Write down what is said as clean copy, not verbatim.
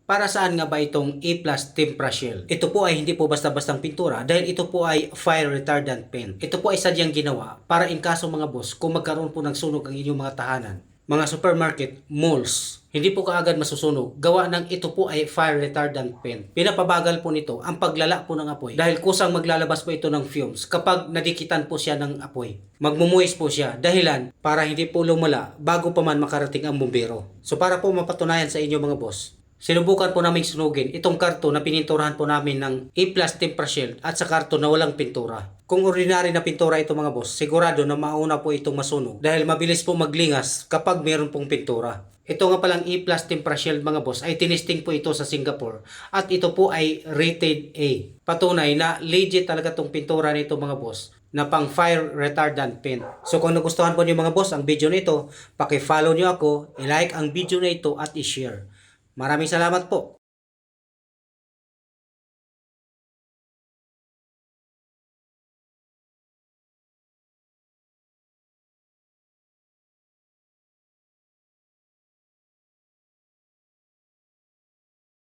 Para saan nga ba itong A+ Tempera Shell? Ito po ay hindi po basta-bastang pintura dahil ito po ay fire retardant paint. Ito po ay sadyang ginawa para in kaso mga boss kung magkaroon po ng sunog ang inyong mga tahanan, mga supermarket, malls, hindi po kaagad masusunog. Gawa ng ito po ay fire retardant paint. Pinapabagal po nito ang paglala po ng apoy dahil kusang maglalabas po ito ng fumes kapag nadikitan po siya ng apoy. Magmumuwis po siya dahilan para hindi po lumala bago pa man makarating ang bumbero. So para po mapatunayan sa inyo mga boss, sinubukan po namin sunugin itong karton na pininturahan po namin ng A+ Tempera Shell at sa karton na walang pintura. Kung ordinary na pintura ito mga boss, sigurado na mauna po itong masunog dahil mabilis po maglingas kapag meron pong pintura. Ito nga palang A+ Tempera Shell mga boss ay tinisting po ito sa Singapore at ito po ay rated A. Patunay na legit talaga itong pintura nito mga boss na pang fire retardant paint. So kung nagustuhan po niyo mga boss ang video nito, paki-follow niyo ako, i-like ang video na ito at i-share. Maraming salamat po.